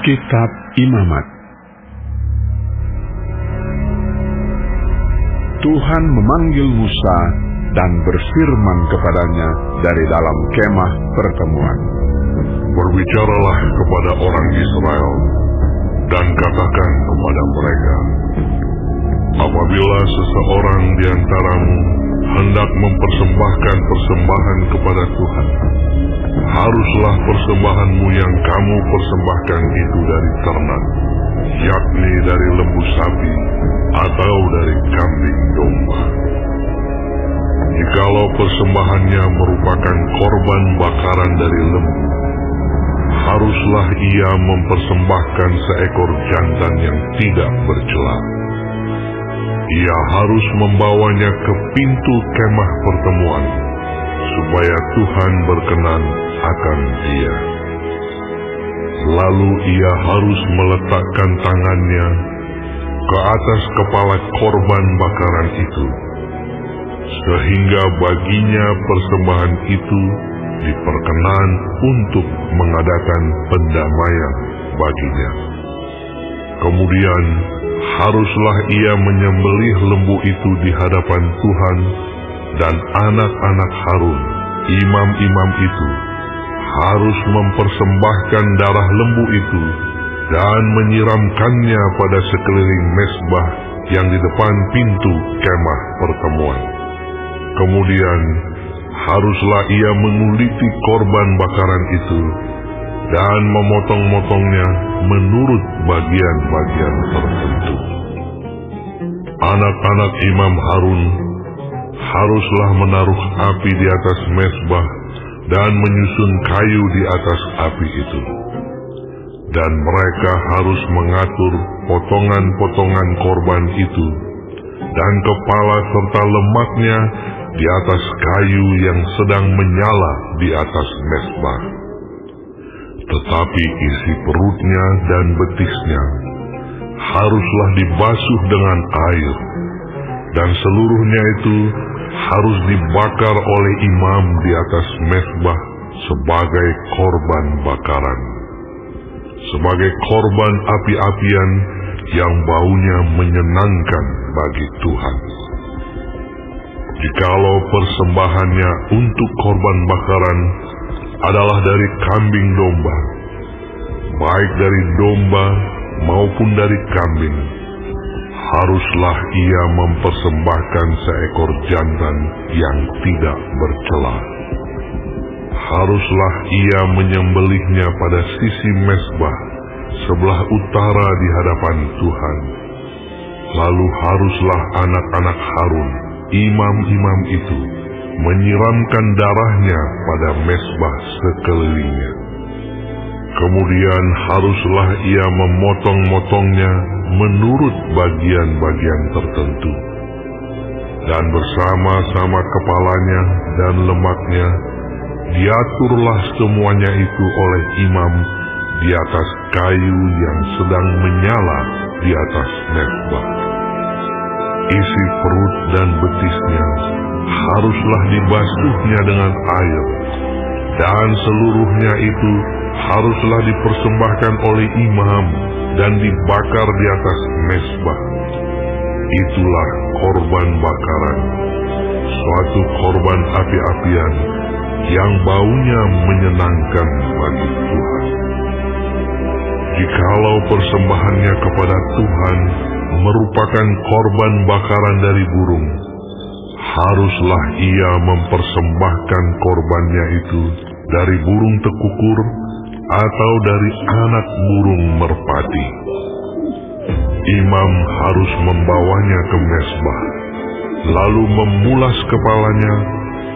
Kitab Imamat. Tuhan memanggil Musa dan berfirman kepadanya dari dalam kemah pertemuan. Berbicaralah kepada orang Israel dan katakan kepada mereka, apabila seseorang di antaramu hendak mempersembahkan persembahan kepada Tuhan, haruslah persembahanmu yang kamu persembahkan itu dari ternak, yakni dari lembu sapi atau dari kambing domba. Jikalau persembahannya merupakan korban bakaran dari lembu, haruslah ia mempersembahkan seekor jantan yang tidak bercela. Ia harus membawanya ke pintu kemah pertemuan, supaya Tuhan berkenan akan dia. Lalu ia harus meletakkan tangannya ke atas kepala korban bakaran itu, sehingga baginya persembahan itu diperkenan untuk mengadakan pendamaian baginya. Kemudian haruslah ia menyembelih lembu itu di hadapan Tuhan, dan anak-anak Harun, imam-imam itu, harus mempersembahkan darah lembu itu dan menyiramkannya pada sekeliling mezbah yang di depan pintu kemah pertemuan. Kemudian haruslah ia menguliti korban bakaran itu dan memotong-motongnya menurut bagian-bagian tertentu. Anak-anak imam Harun haruslah menaruh api di atas mezbah dan menyusun kayu di atas api itu. Dan mereka harus mengatur potongan-potongan korban itu dan kepala serta lemaknya di atas kayu yang sedang menyala di atas mezbah. Tetapi isi perutnya dan betisnya haruslah dibasuh dengan air, dan seluruhnya itu harus dibakar oleh imam di atas mezbah sebagai korban bakaran, sebagai korban api-apian yang baunya menyenangkan bagi Tuhan. Jikalau persembahannya untuk korban bakaran adalah dari kambing domba, baik dari domba maupun dari kambing, haruslah ia mempersembahkan seekor jantan yang tidak bercela. Haruslah ia menyembelihnya pada sisi mezbah sebelah utara di hadapan Tuhan. Lalu haruslah anak-anak Harun, imam-imam itu, menyiramkan darahnya pada mezbah sekelilingnya. Kemudian haruslah ia memotong-motongnya menurut bagian-bagian tertentu, dan bersama-sama kepalanya dan lemaknya diaturlah semuanya itu oleh imam di atas kayu yang sedang menyala di atas mezbah. Isi perut dan betisnya haruslah dibasuhnya dengan air, dan seluruhnya itu haruslah dipersembahkan oleh imam dan dibakar di atas mezbah. Itulah korban bakaran, suatu korban api-apian yang baunya menyenangkan bagi Tuhan. Jikalau persembahannya kepada Tuhan merupakan korban bakaran dari burung, haruslah ia mempersembahkan korbannya itu dari burung tekukur atau dari anak burung merpati. Imam harus membawanya ke mezbah, lalu memulas kepalanya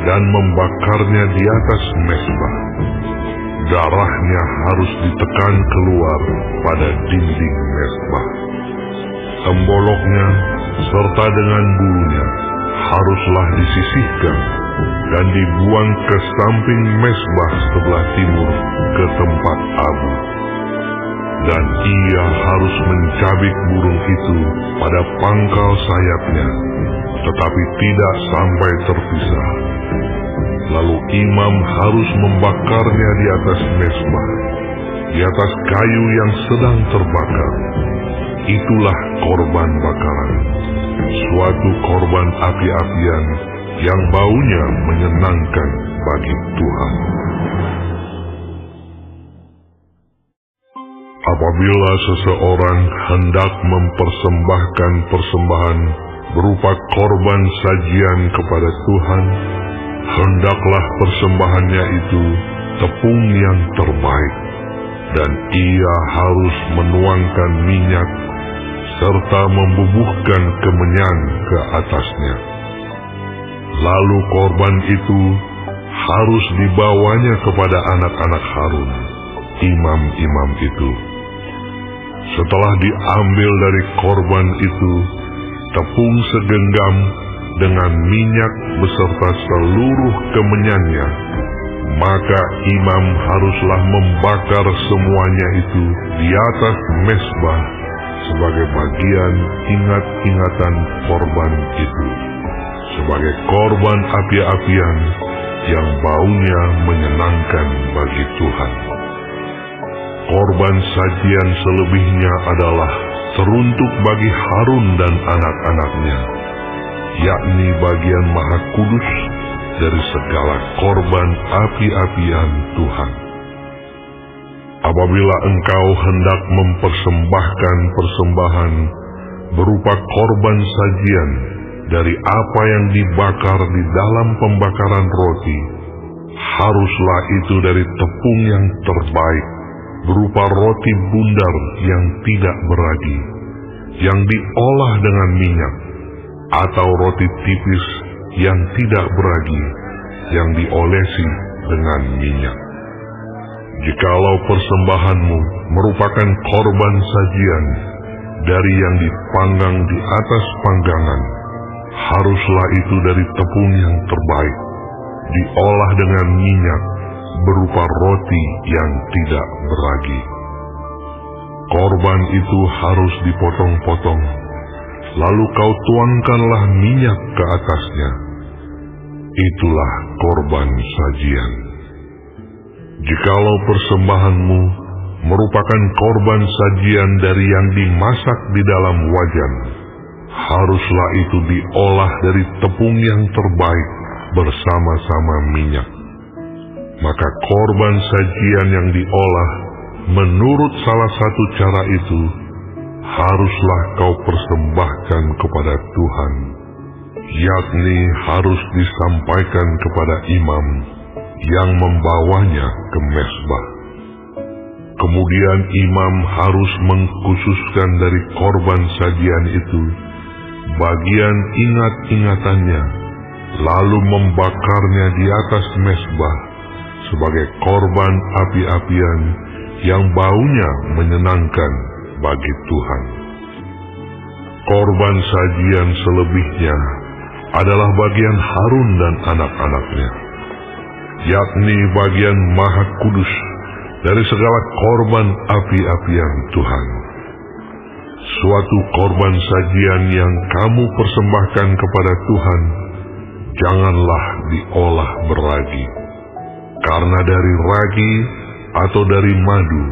dan membakarnya di atas mezbah. Darahnya harus ditekan keluar pada dinding mezbah. Emboloknya serta dengan bulunya haruslah disisihkan dan dibuang ke samping mezbah sebelah timur ke tempat abu. Dan ia harus mencabik burung itu pada pangkal sayapnya, tetapi tidak sampai terpisah. Lalu imam harus membakarnya di atas mezbah. di atas kayu yang sedang terbakar. Itulah korban bakaran, suatu korban api-apian yang baunya menyenangkan bagi Tuhan. Apabila seseorang hendak mempersembahkan persembahan berupa korban sajian kepada Tuhan, hendaklah persembahannya itu tepung yang terbaik, dan ia harus menuangkan minyak serta membubuhkan kemenyan ke atasnya. Lalu korban itu harus dibawanya kepada anak-anak Harun, imam-imam itu. Setelah diambil dari korban itu tepung segenggam dengan minyak beserta seluruh kemenyannya, maka imam haruslah membakar semuanya itu di atas mezbah sebagai bagian ingat-ingatan korban itu, sebagai korban api-apian yang baunya menyenangkan bagi Tuhan. Korban sajian selebihnya adalah teruntuk bagi Harun dan anak-anaknya, yakni bagian maha kudus dari segala korban api-apian Tuhan. Apabila engkau hendak mempersembahkan persembahan berupa korban sajian dari apa yang dibakar di dalam pembakaran roti, haruslah itu dari tepung yang terbaik, berupa roti bundar yang tidak beragi, yang diolah dengan minyak, atau roti tipis yang tidak beragi, yang diolesi dengan minyak. Jikalau persembahanmu merupakan korban sajian dari yang dipanggang di atas panggangan, haruslah itu dari tepung yang terbaik, diolah dengan minyak, berupa roti yang tidak beragi. Korban itu harus dipotong-potong, lalu kau tuangkanlah minyak ke atasnya. Itulah korban sajian. Jikalau persembahanmu merupakan korban sajian dari yang dimasak di dalam wajan, haruslah itu diolah dari tepung yang terbaik bersama-sama minyak. Maka korban sajian yang diolah menurut salah satu cara itu haruslah kau persembahkan kepada Tuhan, yakni harus disampaikan kepada imam yang membawanya ke mezbah. Kemudian imam harus mengkhususkan dari korban sajian itu bagian ingat-ingatannya, lalu membakarnya di atas mezbah sebagai korban api-apian yang baunya menyenangkan bagi Tuhan. Korban sajian selebihnya adalah bagian Harun dan anak-anaknya, yakni bagian maha kudus dari segala korban api-apian Tuhan. Suatu korban sajian yang kamu persembahkan kepada Tuhan, janganlah diolah beragi, karena dari ragi atau dari madu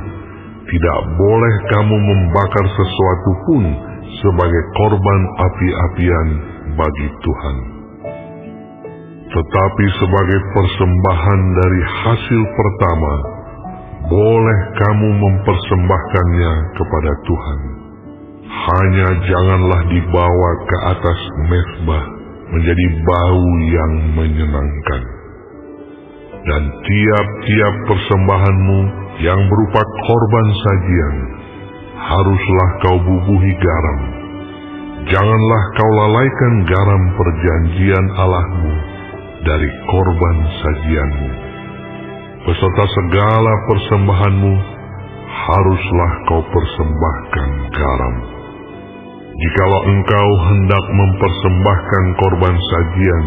tidak boleh kamu membakar sesuatu pun sebagai korban api-apian bagi Tuhan. Tetapi sebagai persembahan dari hasil pertama, boleh kamu mempersembahkannya kepada Tuhan. Hanya janganlah dibawa ke atas mezbah menjadi bau yang menyenangkan. Dan tiap-tiap persembahanmu yang berupa korban sajian, haruslah kau bubuhi garam. Janganlah kau lalaikan garam perjanjian Allahmu dari korban sajianmu. Beserta segala persembahanmu, haruslah kau persembahkan garam. Jikalau engkau hendak mempersembahkan korban sajian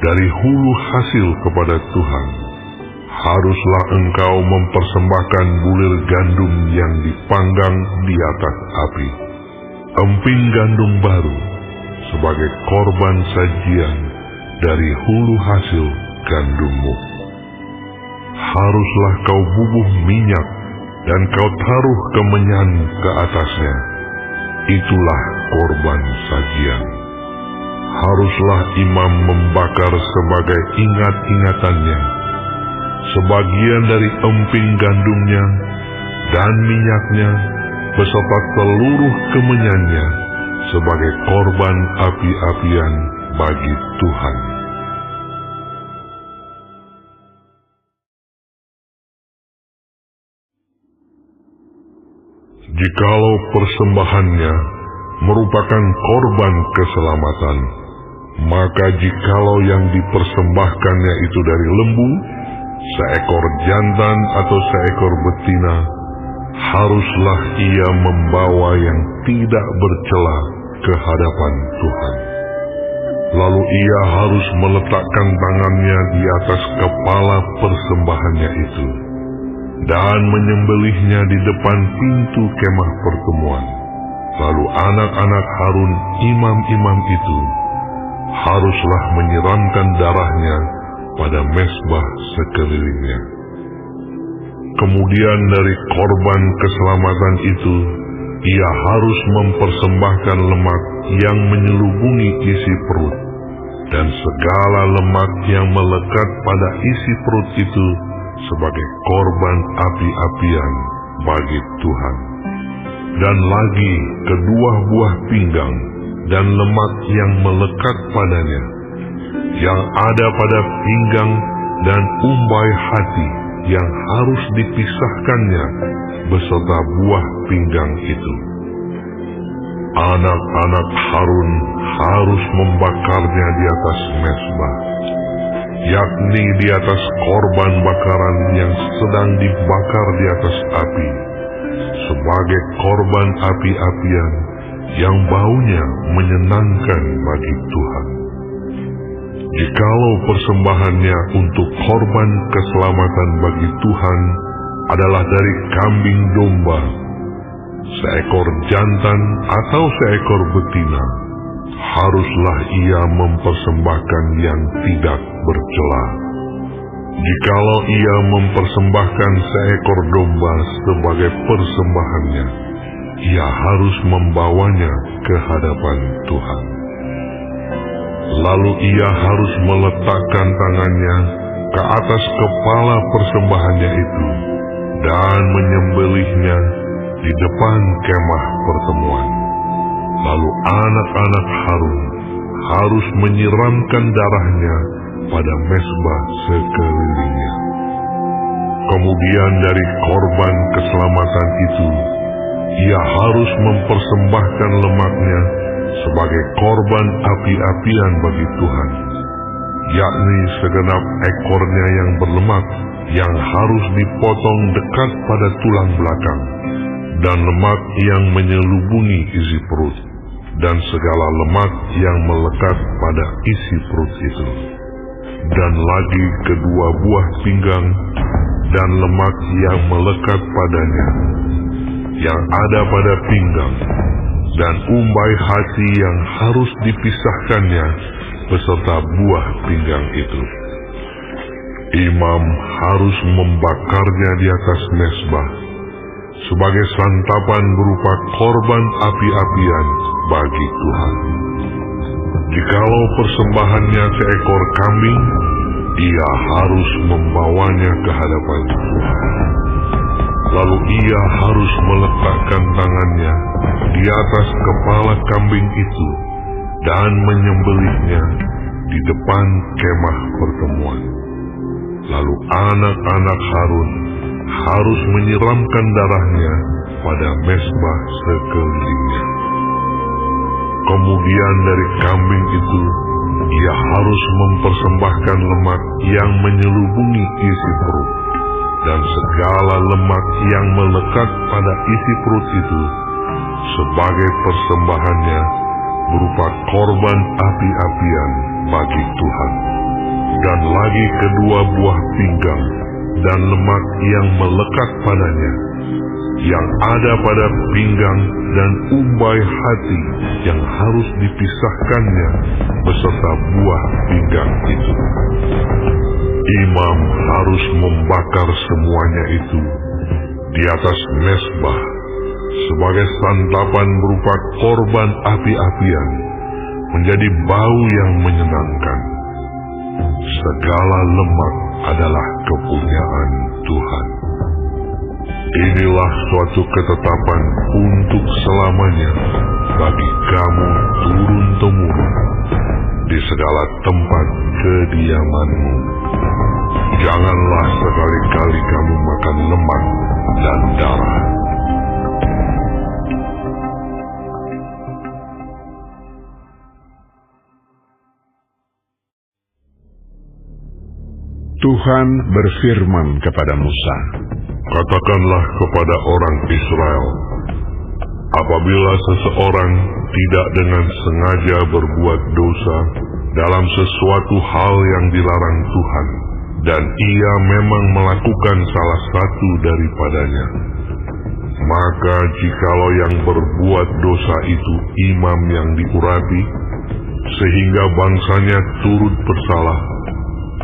dari hulu hasil kepada Tuhan, haruslah engkau mempersembahkan bulir gandum yang dipanggang di atas api, emping gandum baru, sebagai korban sajian dari hulu hasil gandummu. Haruslah kau bubuh minyak dan kau taruh kemenyan ke atasnya. Itulah korban sajian. Haruslah imam membakar sebagai ingat-ingatannya sebagian dari emping gandumnya dan minyaknya beserta seluruh kemenyannya sebagai korban api-apian bagi Tuhan. Jikalau persembahannya merupakan korban keselamatan, maka jikalau yang dipersembahkannya itu dari lembu, seekor jantan atau seekor betina, haruslah ia membawa yang tidak bercela ke hadapan Tuhan. Lalu ia harus meletakkan tangannya di atas kepala persembahannya itu dan menyembelihnya di depan pintu kemah pertemuan. Lalu anak-anak Harun, imam-imam itu, haruslah menyiramkan darahnya pada mezbah sekelilingnya. Kemudian dari korban keselamatan itu, ia harus mempersembahkan lemak yang menyelubungi isi perut, dan segala lemak yang melekat pada isi perut itu sebagai korban api-apian bagi Tuhan. Dan lagi kedua buah pinggang dan lemak yang melekat padanya, yang ada pada pinggang dan umbai hati yang harus dipisahkannya beserta buah pinggang itu. Anak-anak Harun harus membakarnya di atas mezbah, yakni di atas korban bakaran yang sedang dibakar di atas api, sebagai korban api-apian yang baunya menyenangkan bagi Tuhan. Jikalau persembahannya untuk korban keselamatan bagi Tuhan adalah dari kambing domba, seekor jantan atau seekor betina, haruslah ia mempersembahkan yang tidak bercela. Jikalau ia mempersembahkan seekor domba sebagai persembahannya, ia harus membawanya ke hadapan Tuhan. Lalu ia harus meletakkan tangannya ke atas kepala persembahannya itu dan menyembelihnya di depan kemah pertemuan. Lalu anak-anak Harun harus menyiramkan darahnya pada mezbah sekelilingnya. Kemudian dari korban keselamatan itu, ia harus mempersembahkan lemaknya sebagai korban api-apian bagi Tuhan, yakni segenap ekornya yang berlemak yang harus dipotong dekat pada tulang belakang, dan lemak yang menyelubungi isi perut, dan segala lemak yang melekat pada isi perut itu, dan lagi kedua buah pinggang dan lemak yang melekat padanya, yang ada pada pinggang, dan umbai hati yang harus dipisahkannya beserta buah pinggang itu. Imam harus membakarnya di atas mezbah sebagai santapan berupa korban api-apian bagi Tuhan. Jikalau persembahannya seekor kambing, ia harus membawanya ke hadapan Tuhan. Lalu ia harus meletakkan tangannya di atas kepala kambing itu dan menyembelihnya di depan kemah pertemuan. Lalu anak-anak Harun harus menyiramkan darahnya pada mezbah sekelilingnya. Kemudian dari kambing itu, ia harus mempersembahkan lemak yang menyelubungi isi perut, dan segala lemak yang melekat pada isi perut itu sebagai persembahannya berupa korban api-apian bagi Tuhan. Dan lagi kedua buah pinggang dan lemak yang melekat padanya, yang ada pada pinggang dan umbai hati yang harus dipisahkannya beserta buah pinggang itu. Imam harus membakar semuanya itu di atas mezbah sebagai santapan berupa korban api-apian menjadi bau yang menyenangkan. Segala lemak adalah kepunyaan Tuhan. Inilah suatu ketetapan untuk selamanya bagi kamu turun-temurun di segala tempat kediamanmu. Janganlah sekali-kali kamu makan lemak dan darah. Tuhan berfirman kepada Musa, Katakanlah kepada orang Israel, apabila seseorang tidak dengan sengaja berbuat dosa dalam sesuatu hal yang dilarang Tuhan, dan ia memang melakukan salah satu daripadanya, maka jikalau yang berbuat dosa itu imam yang diurapi, sehingga bangsanya turut bersalah,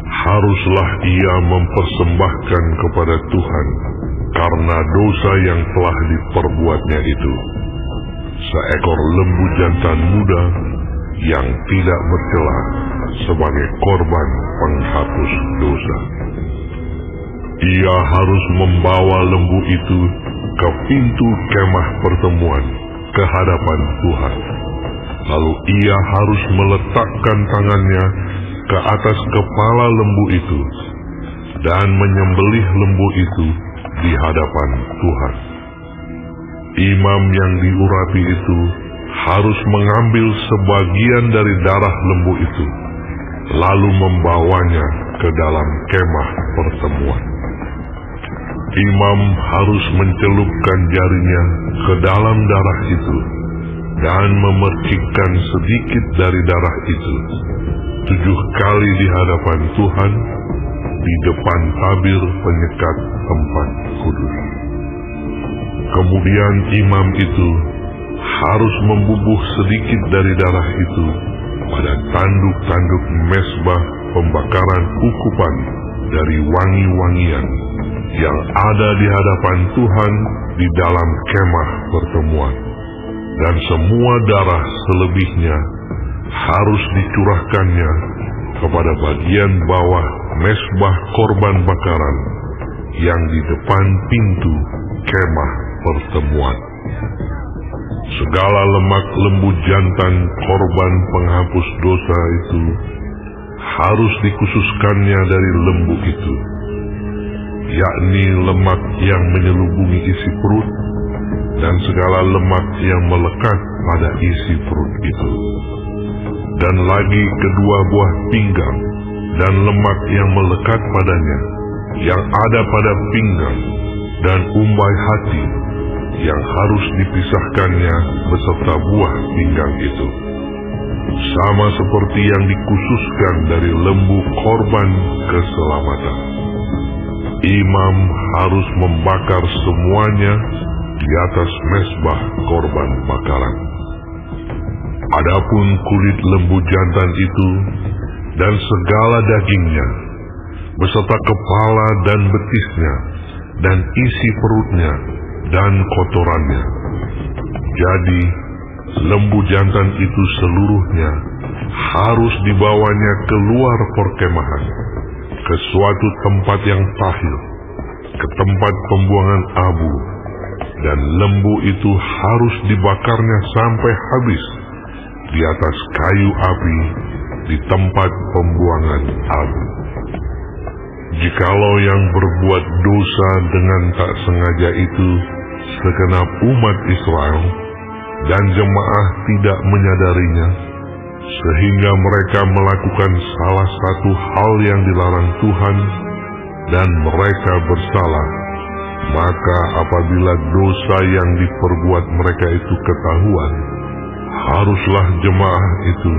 haruslah ia mempersembahkan kepada Tuhan karena dosa yang telah diperbuatnya itu seekor lembu jantan muda yang tidak bercela sebagai korban penghapus dosa. Ia harus membawa lembu itu ke pintu kemah pertemuan ke hadapan Tuhan. Lalu ia harus meletakkan tangannya ke atas kepala lembu itu dan menyembelih lembu itu di hadapan Tuhan. Imam yang diurapi itu harus mengambil sebagian dari darah lembu itu, lalu membawanya ke dalam kemah pertemuan. Imam harus mencelupkan jarinya ke dalam darah itu dan memercikkan sedikit dari darah itu 7 kali di hadapan Tuhan di depan tabir penyekat tempat kudus. Kemudian imam itu harus membubuh sedikit dari darah itu pada tanduk-tanduk mezbah pembakaran ukupan dari wangi-wangian yang ada di hadapan Tuhan di dalam kemah pertemuan, dan semua darah selebihnya harus dicurahkannya kepada bagian bawah mezbah korban bakaran yang di depan pintu kemah pertemuan. Segala lemak lembu jantan korban penghapus dosa itu harus dikhususkannya dari lembu itu, yakni lemak yang menyelubungi isi perut dan segala lemak yang melekat pada isi perut itu, dan lagi kedua buah pinggang dan lemak yang melekat padanya yang ada pada pinggang dan umbai hati yang harus dipisahkannya beserta buah pinggang itu, sama seperti yang dikhususkan dari lembu korban keselamatan. Imam harus membakar semuanya di atas mezbah korban bakaran. Adapun kulit lembu jantan itu dan segala dagingnya, beserta kepala dan betisnya, dan isi perutnya, dan kotorannya. Jadi, lembu jantan itu seluruhnya harus dibawanya keluar perkemahan, ke suatu tempat yang tahir, ke tempat pembuangan abu, dan lembu itu harus dibakarnya sampai habis di atas kayu api di tempat pembuangan abu. Jikalau yang berbuat dosa dengan tak sengaja itu segenap umat Israel, dan jemaah tidak menyadarinya, sehingga mereka melakukan salah satu hal yang dilarang Tuhan, dan mereka bersalah, maka apabila dosa yang diperbuat mereka itu ketahuan, haruslah jemaah itu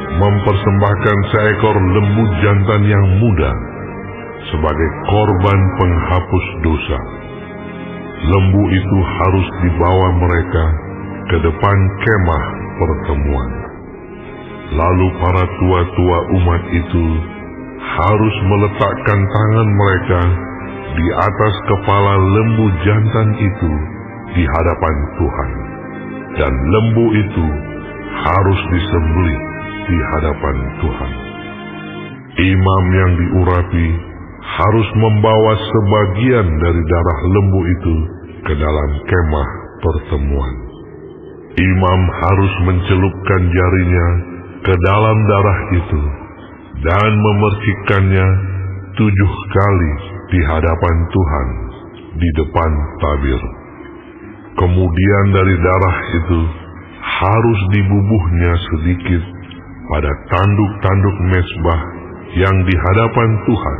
mempersembahkan seekor lembu jantan yang muda sebagai korban penghapus dosa. Lembu itu harus dibawa mereka ke depan kemah pertemuan. Lalu para tua-tua umat itu harus meletakkan tangan mereka di atas kepala lembu jantan itu di hadapan Tuhan, dan lembu itu harus disembelih di hadapan Tuhan. Imam yang diurapi harus membawa sebagian dari darah lembu itu ke dalam kemah pertemuan. Imam harus mencelupkan jarinya ke dalam darah itu dan memercikkannya 7 kali di hadapan Tuhan di depan tabir. Kemudian dari darah itu harus dibubuhnya sedikit pada tanduk-tanduk mezbah yang di hadapan Tuhan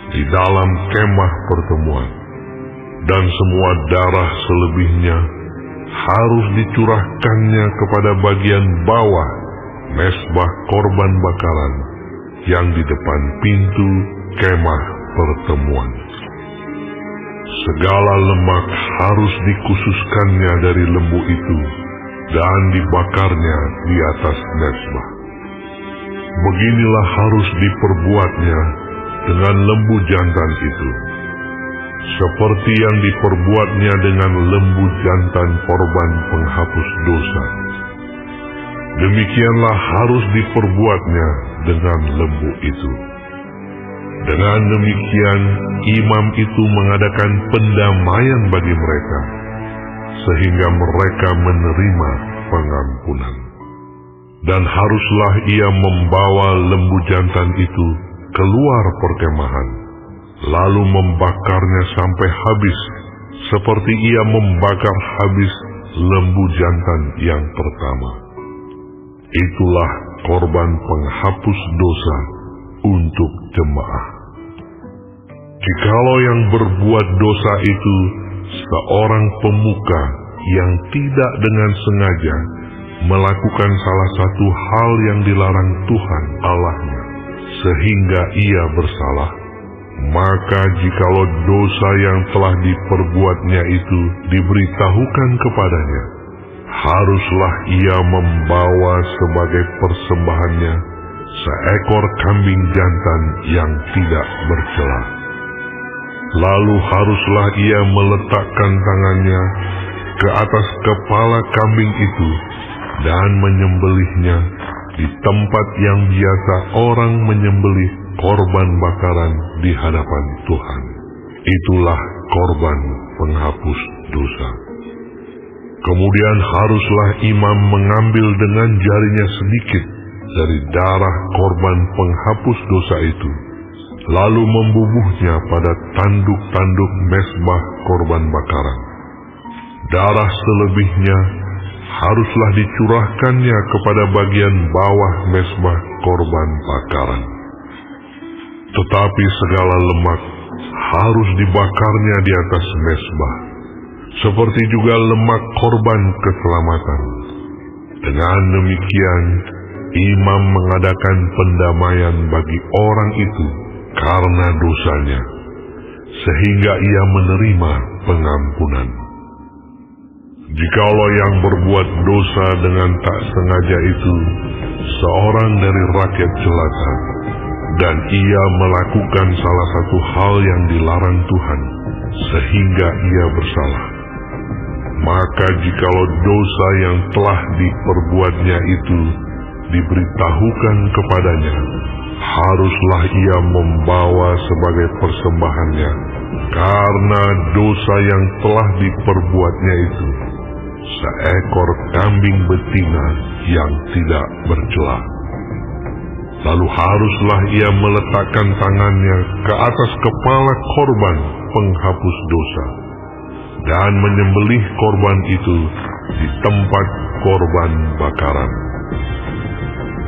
di dalam kemah pertemuan, dan semua darah selebihnya harus dicurahkannya kepada bagian bawah mezbah korban bakaran yang di depan pintu kemah pertemuan. Segala lemak harus dikhususkannya dari lembu itu dan dibakarnya di atas mezbah. Beginilah harus diperbuatnya dengan lembu jantan itu, seperti yang diperbuatnya dengan lembu jantan korban penghapus dosa. Demikianlah harus diperbuatnya dengan lembu itu. Dengan demikian, imam itu mengadakan pendamaian bagi mereka, sehingga mereka menerima pengampunan. Dan haruslah ia membawa lembu jantan itu keluar perkemahan, lalu membakarnya sampai habis, seperti ia membakar habis lembu jantan yang pertama. Itulah korban penghapus dosa untuk jemaah. Jikalau yang berbuat dosa itu seorang pemuka yang tidak dengan sengaja melakukan salah satu hal yang dilarang Tuhan Allahnya, sehingga ia bersalah, maka jikalau dosa yang telah diperbuatnya itu diberitahukan kepadanya, haruslah ia membawa sebagai persembahannya seekor kambing jantan yang tidak bercela. Lalu haruslah ia meletakkan tangannya ke atas kepala kambing itu dan menyembelihnya di tempat yang biasa orang menyembelih korban bakaran di hadapan Tuhan. Itulah korban penghapus dosa. Kemudian haruslah imam mengambil dengan jarinya sedikit dari darah korban penghapus dosa itu, lalu membubuhnya pada tanduk-tanduk mezbah korban bakaran. Darah selebihnya haruslah dicurahkannya kepada bagian bawah mezbah korban bakaran. Tetapi segala lemak harus dibakarnya di atas mezbah, seperti juga lemak korban keselamatan. Dengan demikian, imam mengadakan pendamaian bagi orang itu karena dosanya, sehingga ia menerima pengampunan. Jikalau yang berbuat dosa dengan tak sengaja itu seorang dari rakyat jelata, dan ia melakukan salah satu hal yang dilarang Tuhan, sehingga ia bersalah, maka jikalau dosa yang telah diperbuatnya itu diberitahukan kepadanya, haruslah ia membawa sebagai persembahannya karena dosa yang telah diperbuatnya itu seekor kambing betina yang tidak bercela. Lalu haruslah ia meletakkan tangannya ke atas kepala korban penghapus dosa dan menyembelih korban itu di tempat korban bakaran.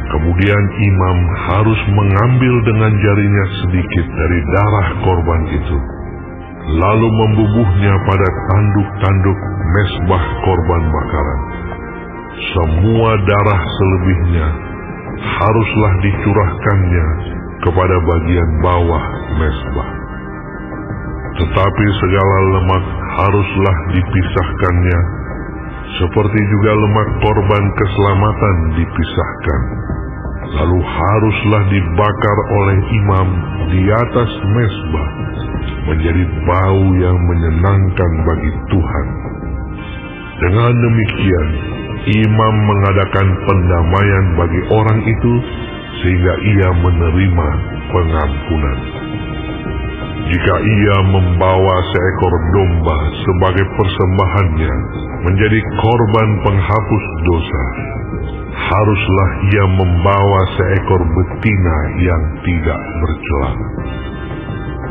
Kemudian imam harus mengambil dengan jarinya sedikit dari darah korban itu, lalu membubuhnya pada tanduk-tanduk mezbah korban bakaran. Semua darah selebihnya haruslah dicurahkannya kepada bagian bawah mezbah. Tetapi segala lemak haruslah dipisahkannya, seperti juga lemak korban keselamatan dipisahkan. lalu haruslah dibakar oleh imam di atas mezbah menjadi bau yang menyenangkan bagi Tuhan. Dengan demikian, imam mengadakan pendamaian bagi orang itu sehingga ia menerima pengampunan. Jika ia membawa seekor domba sebagai persembahannya menjadi korban penghapus dosa, haruslah ia membawa seekor betina yang tidak bercela.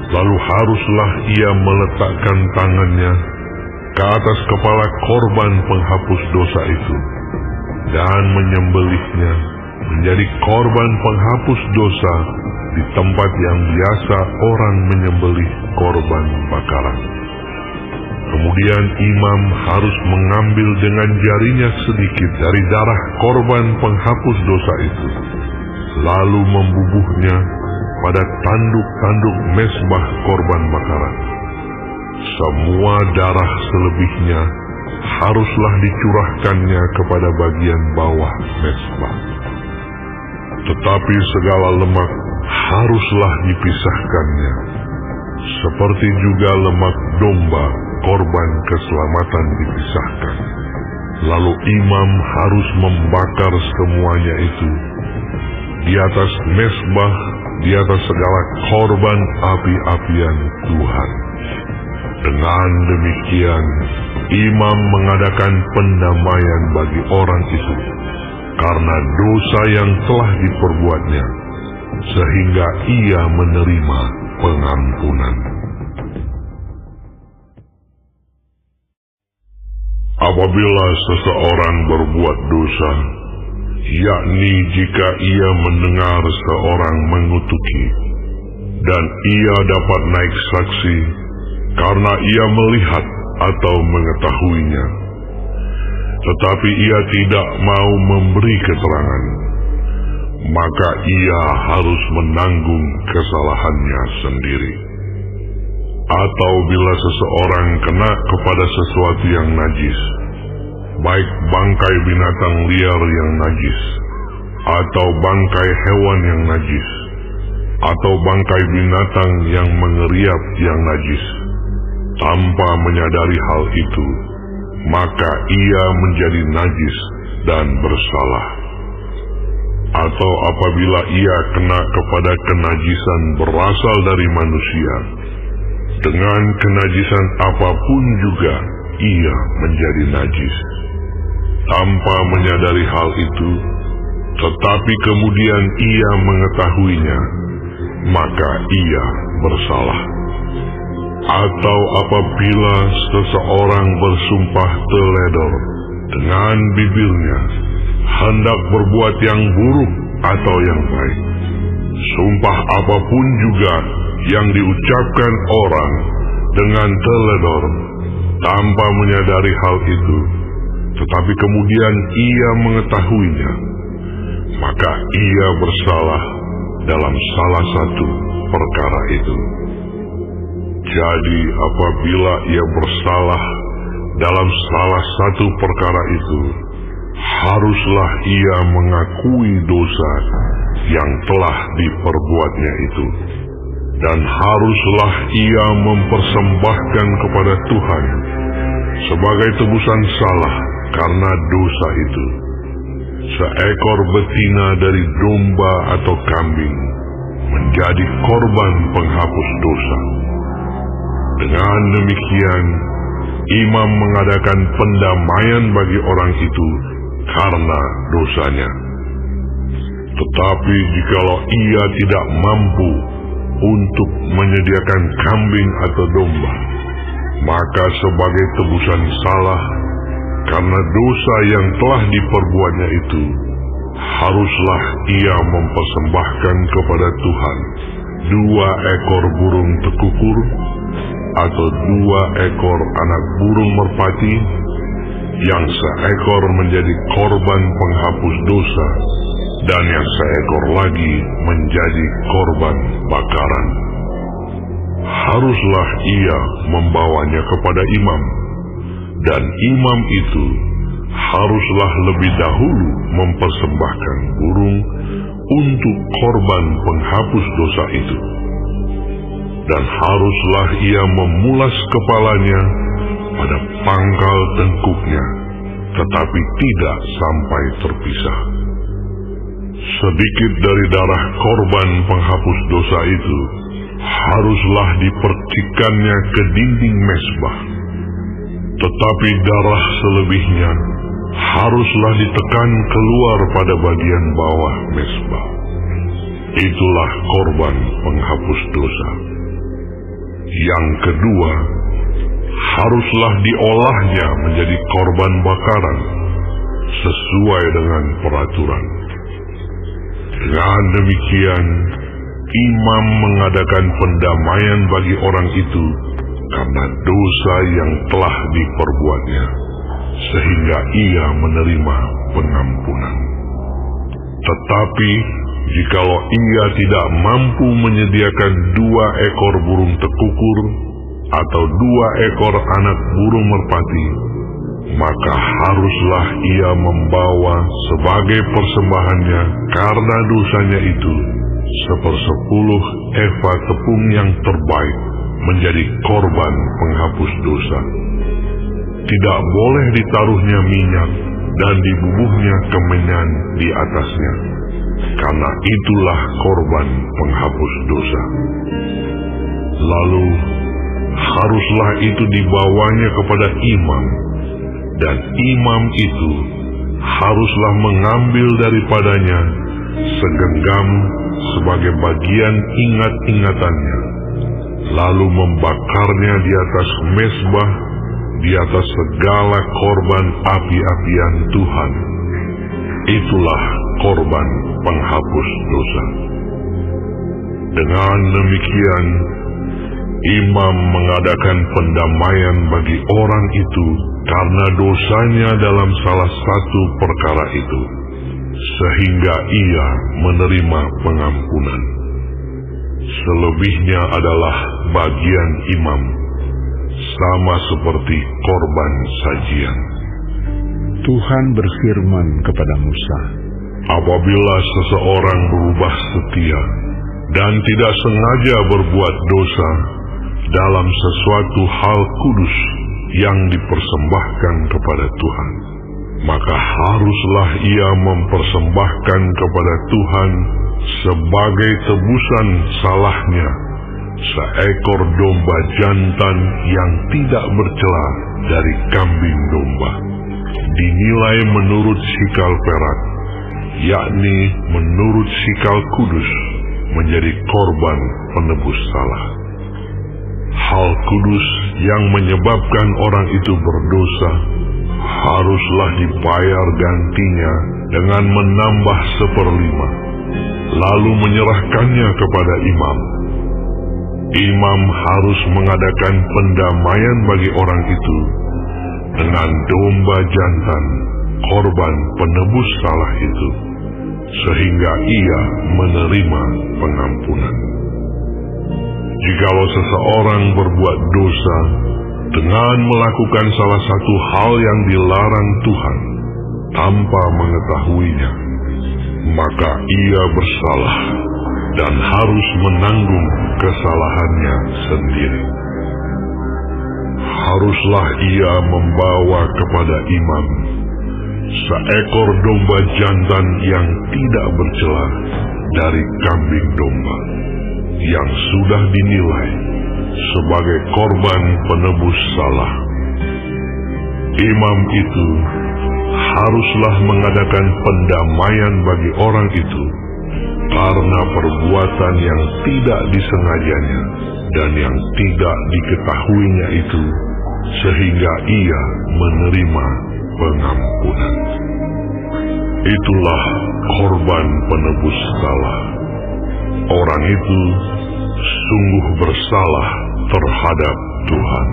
Lalu haruslah ia meletakkan tangannya ke atas kepala korban penghapus dosa itu dan menyembelihnya menjadi korban penghapus dosa di tempat yang biasa orang menyembelih korban bakaran. Kemudian imam harus mengambil dengan jarinya sedikit dari darah korban penghapus dosa itu, lalu membubuhnya pada tanduk-tanduk mezbah korban bakaran. Semua darah selebihnya haruslah dicurahkannya kepada bagian bawah mezbah. Tetapi segala lemak haruslah dipisahkannya, seperti juga lemak domba korban keselamatan dipisahkan. Lalu imam harus membakar semuanya itu di atas mezbah, di atas segala korban api-apian Tuhan. Dengan demikian, imam mengadakan pendamaian bagi orang itu karena dosa yang telah diperbuatnya, sehingga ia menerima pengampunan. Apabila seseorang berbuat dosa, yakni jika ia mendengar seorang mengutuki, dan ia dapat naik saksi karena ia melihat atau mengetahuinya, tetapi ia tidak mau memberi keterangan, maka ia harus menanggung kesalahannya sendiri. Atau bila seseorang kena kepada sesuatu yang najis, baik bangkai binatang liar yang najis, atau bangkai hewan yang najis, atau bangkai binatang yang mengeriap yang najis, tanpa menyadari hal itu, maka ia menjadi najis dan bersalah. Atau apabila ia kena kepada kenajisan berasal dari manusia, dengan kenajisan apapun juga ia menjadi najis, tanpa menyadari hal itu, tetapi kemudian ia mengetahuinya, maka ia bersalah. Atau apabila seseorang bersumpah teledor dengan bibirnya, hendak berbuat yang buruk atau yang baik, sumpah apapun juga yang diucapkan orang dengan teledor tanpa menyadari hal itu, tetapi kemudian ia mengetahuinya, maka ia bersalah dalam salah satu perkara itu. Jadi apabila ia bersalah dalam salah satu perkara itu, haruslah ia mengakui dosa yang telah diperbuatnya itu, dan haruslah ia mempersembahkan kepada Tuhan sebagai tebusan salah karena dosa itu seekor betina dari domba atau kambing menjadi korban penghapus dosa. Dengan demikian, imam mengadakan pendamaian bagi orang itu karena dosanya. Tetapi jikalau ia tidak mampu untuk menyediakan kambing atau domba, maka sebagai tebusan salah karena dosa yang telah diperbuatnya itu, haruslah ia mempersembahkan kepada Tuhan 2 ekor burung tekukur atau 2 ekor anak burung merpati, yang seekor menjadi korban penghapus dosa dan yang seekor lagi menjadi korban bakaran. Haruslah ia membawanya kepada imam, dan imam itu haruslah lebih dahulu mempersembahkan burung untuk korban penghapus dosa itu. Dan haruslah ia memulas kepalanya pada pangkal tengkuknya, tetapi tidak sampai terpisah. Sedikit dari darah korban penghapus dosa itu haruslah dipercikannya ke dinding mezbah, tetapi darah selebihnya haruslah ditekan keluar pada bagian bawah mezbah. Itulah korban penghapus dosa. Yang kedua, haruslah diolahnya menjadi korban bakaran sesuai dengan peraturan. Dengan demikian, imam mengadakan pendamaian bagi orang itu karena dosa yang telah diperbuatnya, sehingga ia menerima pengampunan. Tetapi jikalau ia tidak mampu menyediakan 2 ekor burung tekukur atau 2 ekor anak burung merpati, maka haruslah ia membawa sebagai persembahannya karena dosanya itu 1/10 eva tepung yang terbaik menjadi korban penghapus dosa. Tidak boleh ditaruhnya minyak dan dibubuhnya kemenyan di atasnya, karena itulah korban penghapus dosa. Lalu haruslah itu dibawanya kepada imam, dan imam itu haruslah mengambil daripadanya segenggam sebagai bagian ingat-ingatannya, lalu membakarnya di atas mezbah, di atas segala korban api-apian Tuhan. Itulah korban penghapus dosa. Dengan demikian, imam mengadakan pendamaian bagi orang itu karena dosanya dalam salah satu perkara itu, sehingga ia menerima pengampunan. Selebihnya adalah bagian imam, sama seperti korban sajian. Tuhan berfirman kepada Musa, apabila seseorang berubah setia dan tidak sengaja berbuat dosa dalam sesuatu hal kudus yang dipersembahkan kepada Tuhan, maka haruslah ia mempersembahkan kepada Tuhan sebagai tebusan salahnya seekor domba jantan yang tidak bercela dari kambing domba, dinilai menurut sikal perak, yakni menurut sikal kudus, menjadi korban penebus salah. Hal kudus yang menyebabkan orang itu berdosa haruslah dibayar gantinya dengan menambah 1/5, lalu menyerahkannya kepada imam. Imam harus mengadakan pendamaian bagi orang itu dengan domba jantan, korban penebus salah itu, sehingga ia menerima pengampunan. Jikalau seseorang berbuat dosa dengan melakukan salah satu hal yang dilarang Tuhan tanpa mengetahuinya, maka ia bersalah dan harus menanggung kesalahannya sendiri. Haruslah ia membawa kepada imam seekor domba jantan yang tidak bercela dari kambing domba, yang sudah dinilai sebagai korban penebus salah. Imam itu haruslah mengadakan pendamaian bagi orang itu karena perbuatan yang tidak disengajanya dan yang tidak diketahuinya itu, sehingga ia menerima pengampunan. Itulah korban penebus salah. Orang itu sungguh bersalah terhadap Tuhan.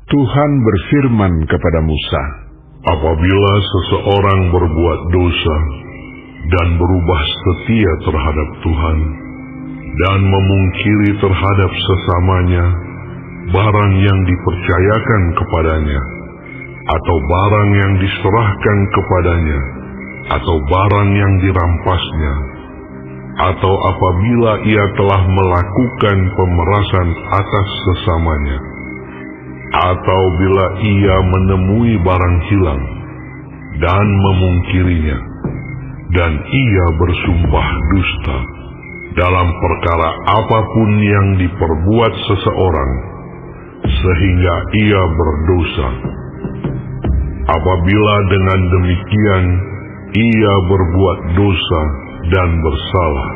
Tuhan berfirman kepada Musa, apabila seseorang berbuat dosa dan berubah setia terhadap Tuhan dan memungkiri terhadap sesamanya barang yang dipercayakan kepadanya, atau barang yang diserahkan kepadanya, atau barang yang dirampasnya, atau apabila ia telah melakukan pemerasan atas sesamanya, atau bila ia menemui barang hilang dan memungkirinya, dan ia bersumpah dusta dalam perkara apapun yang diperbuat seseorang, sehingga ia berdosa. Apabila dengan demikian ia berbuat dosa dan bersalah,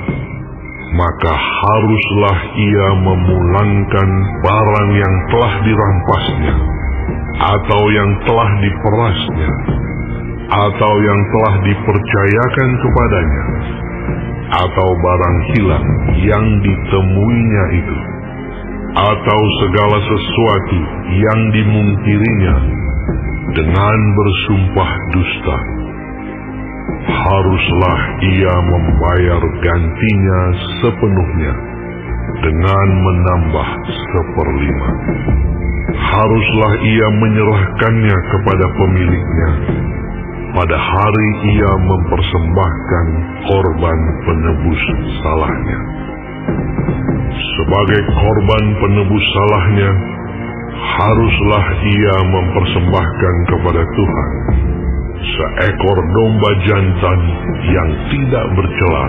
maka haruslah ia memulangkan barang yang telah dirampasnya, atau yang telah diperasnya, atau yang telah dipercayakan kepadanya, atau barang hilang yang ditemuinya itu, atau segala sesuatu yang dimungkirinya dengan bersumpah dusta. Haruslah ia membayar gantinya sepenuhnya dengan menambah 1/5. Haruslah ia menyerahkannya kepada pemiliknya pada hari ia mempersembahkan korban penebus salahnya. Sebagai korban penebus salahnya, haruslah ia mempersembahkan kepada Tuhan seekor domba jantan yang tidak bercela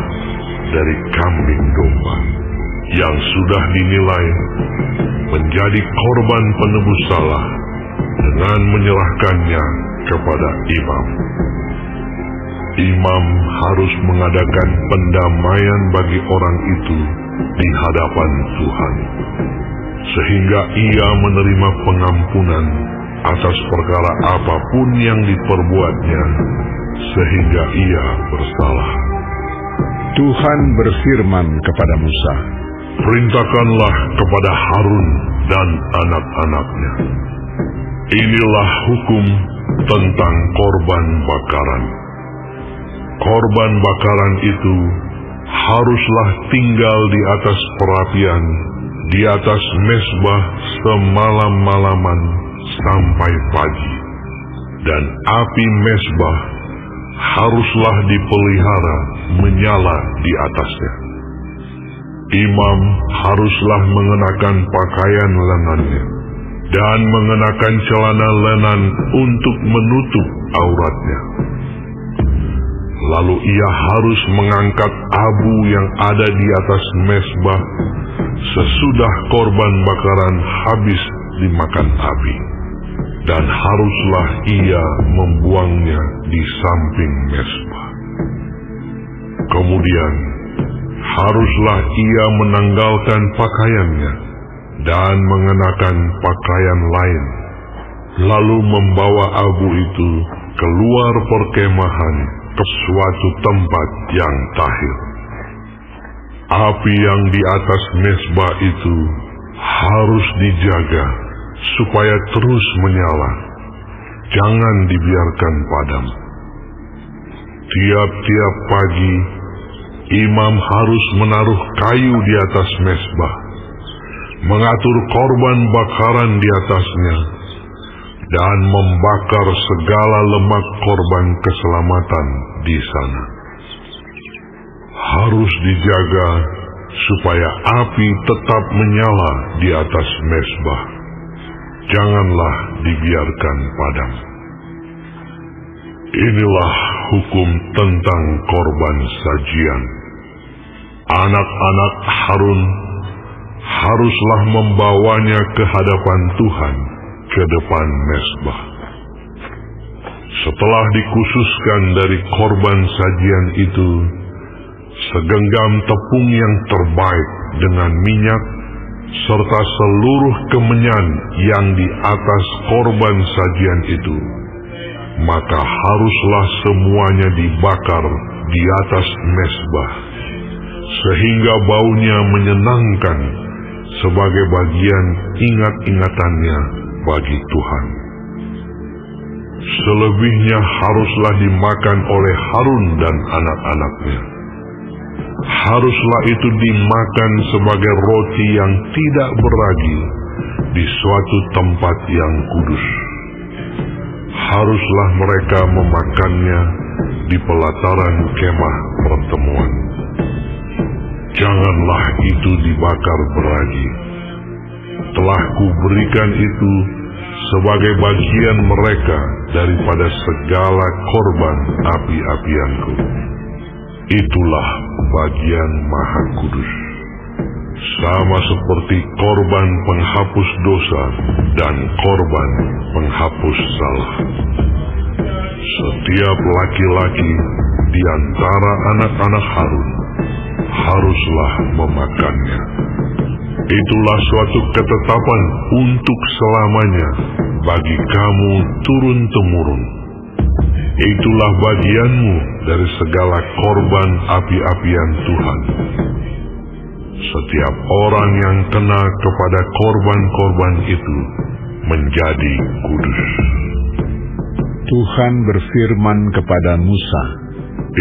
dari kambing domba, yang sudah dinilai menjadi korban penebus salah, dengan menyerahkannya kepada imam. Imam harus mengadakan pendamaian bagi orang itu di hadapan Tuhan, sehingga ia menerima pengampunan atas perkara apapun yang diperbuatnya, sehingga ia bersalah. Tuhan berfirman kepada Musa, "Perintahkanlah kepada Harun dan anak-anaknya. Inilah hukum tentang korban bakaran. Korban bakaran itu haruslah tinggal di atas perapian, di atas mezbah semalam-malaman sampai pagi, dan api mezbah haruslah dipelihara menyala di atasnya. Imam haruslah mengenakan pakaian lengannya dan mengenakan celana lenan untuk menutup auratnya. Lalu ia harus mengangkat abu yang ada di atas mezbah sesudah korban bakaran habis dimakan api, dan haruslah ia membuangnya di samping mezbah. Kemudian haruslah ia menanggalkan pakaiannya dan mengenakan pakaian lain, lalu membawa abu itu keluar perkemahan ke suatu tempat yang tahir. Api yang di atas mezbah itu harus dijaga supaya terus menyala, jangan dibiarkan padam. Tiap-tiap pagi, imam harus menaruh kayu di atas mezbah, mengatur korban bakaran di atasnya, dan membakar segala lemak korban keselamatan di sana. Harus dijaga supaya api tetap menyala di atas mezbah. Janganlah dibiarkan padam. Inilah hukum tentang korban sajian. Anak-anak Harun haruslah membawanya ke hadapan Tuhan ke depan mezbah. Setelah dikhususkan dari korban sajian itu, segenggam tepung yang terbaik dengan minyak, serta seluruh kemenyan yang di atas korban sajian itu, maka haruslah semuanya dibakar di atas mezbah, sehingga baunya menyenangkan sebagai bagian ingat-ingatannya bagi Tuhan. Selebihnya haruslah dimakan oleh Harun dan anak-anaknya. Haruslah itu dimakan sebagai roti yang tidak beragi di suatu tempat yang kudus. haruslah mereka memakannya di pelataran kemah pertemuan. Janganlah itu dibakar beragi. Telah kuberikan itu sebagai bagian mereka daripada segala korban api-apianku. Itulah bagian Maha Kudus, sama seperti korban penghapus dosa dan korban penghapus salah. Setiap laki-laki di antara anak-anak Harun haruslah memakannya. Itulah suatu ketetapan untuk selamanya bagi kamu turun-temurun. Itulah bagianmu dari segala korban api-apian Tuhan. Setiap orang yang kena kepada korban-korban itu menjadi kudus. Tuhan berfirman kepada Musa,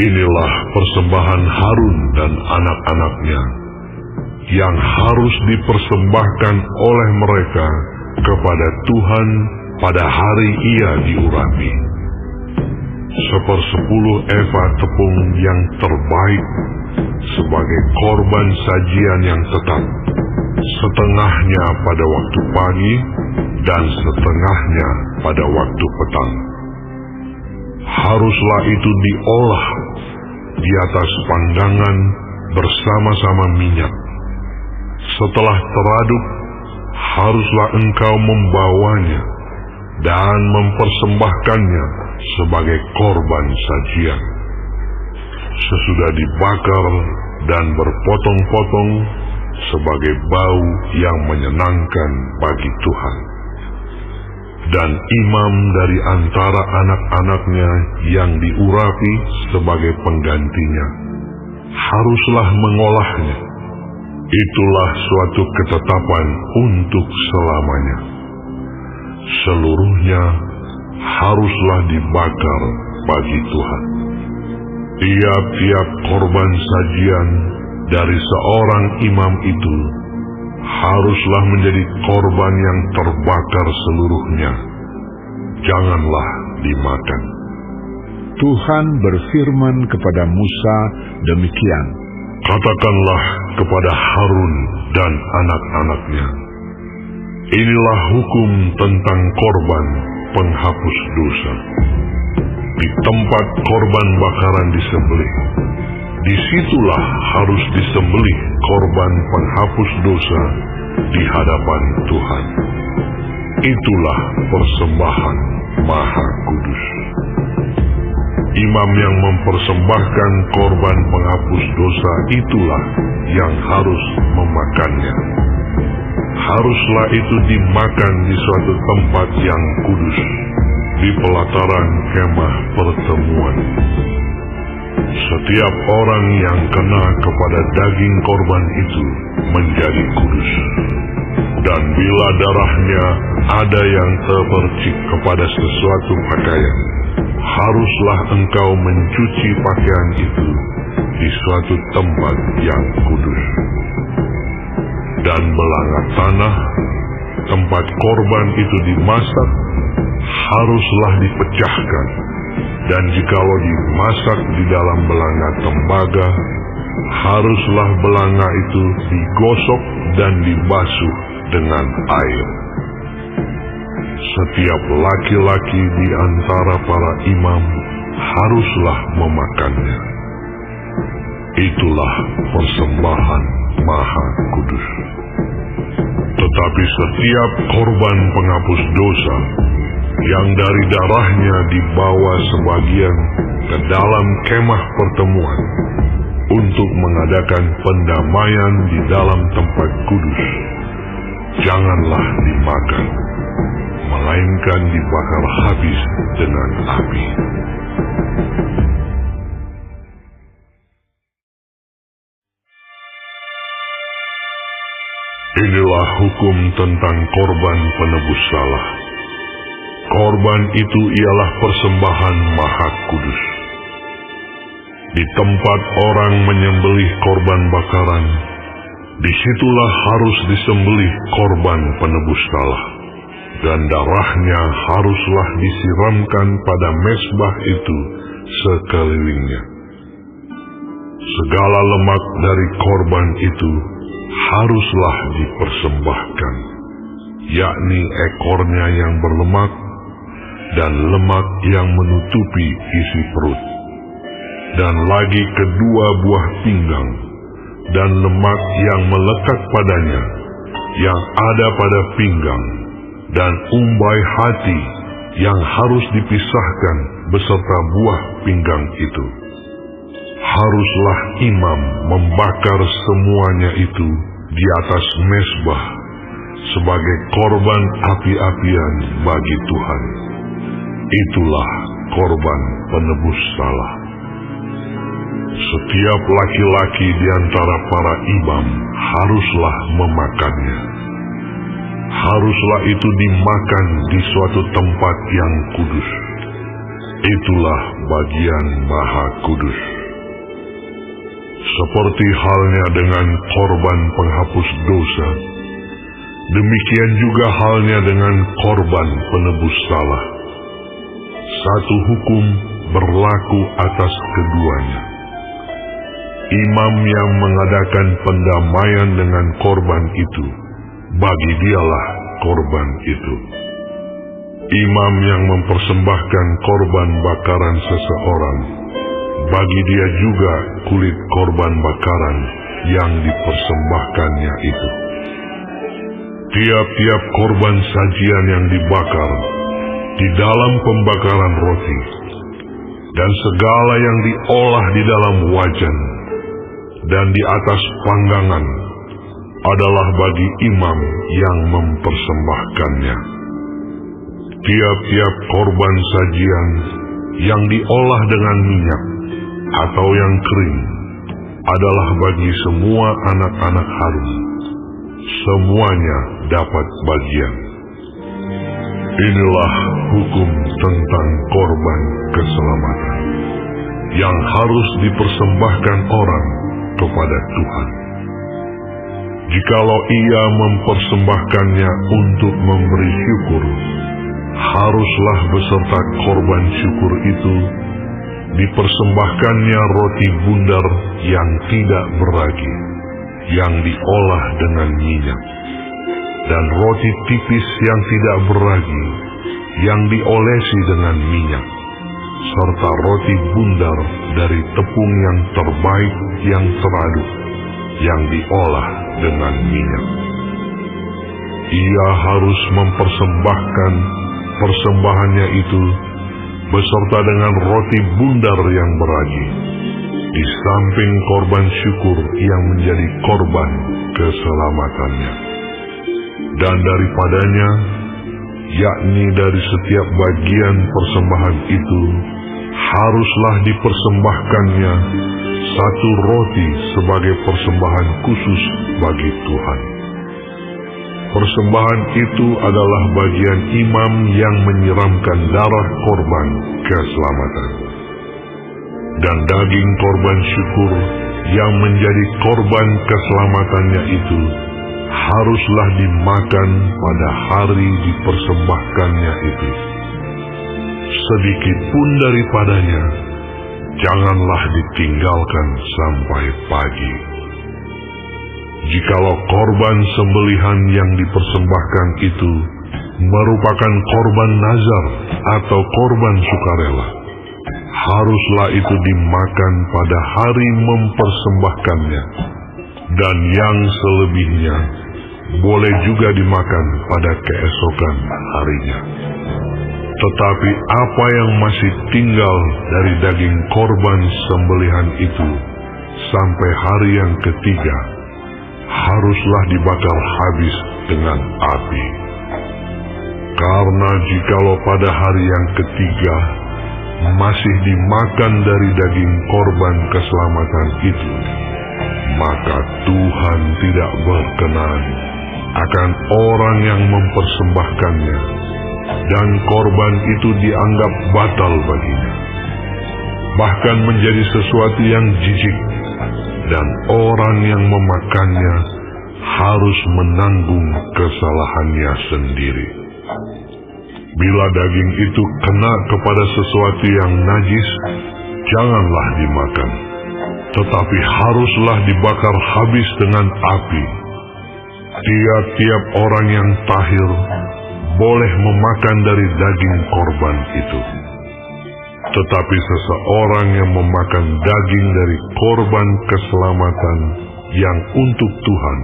inilah persembahan Harun dan anak-anaknya yang harus dipersembahkan oleh mereka kepada Tuhan pada hari ia diurapi. 1/10 eva tepung yang terbaik sebagai korban sajian yang tetap, setengahnya pada waktu pagi dan setengahnya pada waktu petang. Haruslah itu diolah di atas panggangan bersama-sama minyak. Setelah teraduk, haruslah engkau membawanya dan mempersembahkannya sebagai korban sajian. Sesudah dibakar dan berpotong-potong sebagai bau yang menyenangkan bagi Tuhan. Dan imam dari antara anak-anaknya yang diurapi sebagai penggantinya haruslah mengolahnya. Itulah suatu ketetapan untuk selamanya. Seluruhnya haruslah dibakar bagi Tuhan. Tiap-tiap korban sajian dari seorang imam itu haruslah menjadi korban yang terbakar seluruhnya. Janganlah dimakan. Tuhan berfirman kepada Musa demikian, katakanlah kepada Harun dan anak-anaknya, inilah hukum tentang korban penghapus dosa. Di tempat korban bakaran disembelih, disitulah harus disembelih korban penghapus dosa di hadapan Tuhan. Itulah persembahan Maha Kudus. Imam yang mempersembahkan korban penghapus dosa itulah yang harus memakannya. Haruslah itu dimakan di suatu tempat yang kudus, di pelataran kemah pertemuan. Setiap orang yang kena kepada daging korban itu menjadi kudus. Dan bila darahnya ada yang terpercik kepada sesuatu pakaian, haruslah engkau mencuci pakaian itu di suatu tempat yang kudus. Dan belanga tanah tempat korban itu dimasak haruslah dipecahkan, dan jikalau dimasak di dalam belanga tembaga, haruslah belanga itu digosok dan dibasuh dengan air. Setiap laki-laki di antara para imam haruslah memakannya. Itulah persembahan Maha Kudus. Tetapi setiap korban penghapus dosa yang dari darahnya dibawa sebagian ke dalam kemah pertemuan untuk mengadakan pendamaian di dalam tempat kudus, janganlah dimakan, melainkan dibakar habis dengan api. Inilah hukum tentang korban penebus salah. Korban itu ialah persembahan Maha Kudus. Di tempat orang menyembelih korban bakaran, disitulah harus disembelih korban penebus salah. dan darahnya haruslah disiramkan pada mezbah itu sekelilingnya. Segala lemak dari korban itu haruslah dipersembahkan, yakni ekornya yang berlemak dan lemak yang menutupi isi perut, dan lagi kedua buah pinggang, dan lemak yang melekat padanya, yang ada pada pinggang, dan umbai hati yang harus dipisahkan beserta buah pinggang itu. Haruslah imam membakar semuanya itu di atas mezbah sebagai korban api-apian bagi Tuhan. Itulah korban penebus salah. Setiap laki-laki di antara para imam haruslah memakannya. Haruslah itu dimakan di suatu tempat yang kudus. Itulah bagian Maha Kudus. Seperti halnya dengan korban penghapus dosa, demikian juga halnya dengan korban penebus salah. Satu hukum berlaku atas keduanya. Imam yang mengadakan pendamaian dengan korban itu, bagi dialah korban itu. Imam yang mempersembahkan korban bakaran seseorang, bagi dia juga kulit korban bakaran yang dipersembahkannya itu. Tiap-tiap korban sajian yang dibakar di dalam pembakaran roti, dan segala yang diolah di dalam wajan dan di atas panggangan adalah bagi imam yang mempersembahkannya. Tiap-tiap korban sajian yang diolah dengan minyak atau yang kering adalah bagi semua anak-anak Harun. Semuanya dapat bagian. Inilah hukum tentang korban keselamatan yang harus dipersembahkan orang kepada Tuhan. Jikalau ia mempersembahkannya untuk memberi syukur, haruslah beserta korban syukur itu dipersembahkannya roti bundar yang tidak beragi, yang diolah dengan minyak, dan roti tipis yang tidak beragi, yang diolesi dengan minyak, serta roti bundar dari tepung yang terbaik yang teraduk, yang diolah dengan minyak. Ia harus mempersembahkan persembahannya itu beserta dengan roti bundar yang beragi, di samping korban syukur yang menjadi korban keselamatannya. Dan daripadanya, yakni dari setiap bagian persembahan itu, haruslah dipersembahkannya satu roti sebagai persembahan khusus bagi Tuhan. Persembahan itu adalah bagian imam yang menyiramkan darah korban keselamatan. Dan daging korban syukur yang menjadi korban keselamatannya itu haruslah dimakan pada hari dipersembahkannya itu. Sedikit pun daripadanya janganlah ditinggalkan sampai pagi. Jikalau korban sembelihan yang dipersembahkan itu merupakan korban nazar atau korban sukarela, haruslah itu dimakan pada hari mempersembahkannya, dan yang selebihnya boleh juga dimakan pada keesokan harinya. Tetapi apa yang masih tinggal dari daging korban sembelihan itu sampai hari yang ketiga, haruslah dibakar habis dengan api. Karena jikalau pada hari yang ketiga masih dimakan dari daging korban keselamatan itu, maka Tuhan tidak berkenan akan orang yang mempersembahkannya, dan korban itu dianggap batal baginya, bahkan menjadi sesuatu yang jijik, dan orang yang memakannya harus menanggung kesalahannya sendiri. Bila daging itu kena kepada sesuatu yang najis, janganlah dimakan, tetapi haruslah dibakar habis dengan api. Tiap-tiap orang yang tahir boleh memakan dari daging korban itu. Tetapi seseorang yang memakan daging dari korban keselamatan yang untuk Tuhan,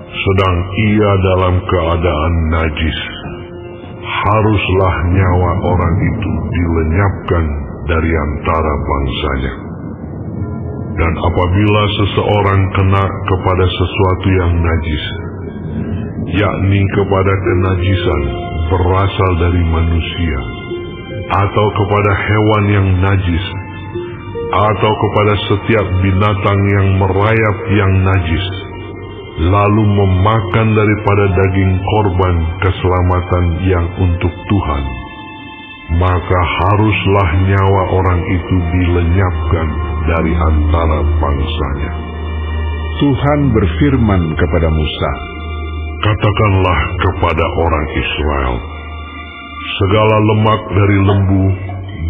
sedang ia dalam keadaan najis, haruslah nyawa orang itu dilenyapkan dari antara bangsanya. Dan apabila seseorang kena kepada sesuatu yang najis, yakni kepada kenajisan berasal dari manusia, atau kepada hewan yang najis, atau kepada setiap binatang yang merayap yang najis, lalu memakan daripada daging korban keselamatan yang untuk Tuhan, maka haruslah nyawa orang itu dilenyapkan dari antara bangsanya. Tuhan berfirman kepada Musa, "Katakanlah kepada orang Israel, segala lemak dari lembu,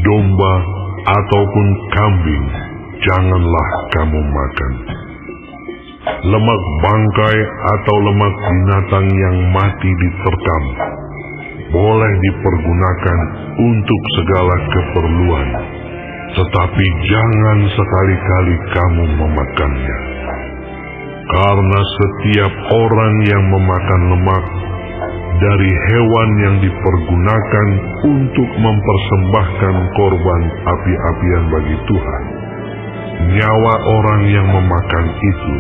domba, ataupun kambing janganlah kamu makan. Lemak bangkai atau lemak binatang yang mati diterkam boleh dipergunakan untuk segala keperluan, tetapi jangan sekali-kali kamu memakannya. Karena setiap orang yang memakan lemak dari hewan yang dipergunakan untuk mempersembahkan korban api-apian bagi Tuhan, nyawa orang yang memakan itu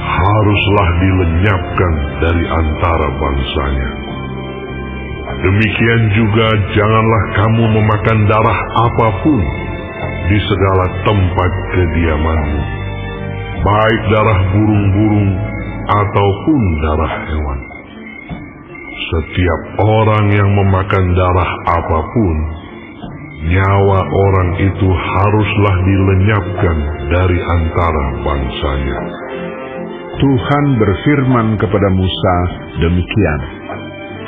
haruslah dilenyapkan dari antara bangsanya. Demikian juga janganlah kamu memakan darah apapun di segala tempat kediamanmu, baik darah burung-burung ataupun darah hewan. Setiap orang yang memakan darah apapun, nyawa orang itu haruslah dilenyapkan dari antara bangsanya." Tuhan berfirman kepada Musa demikian,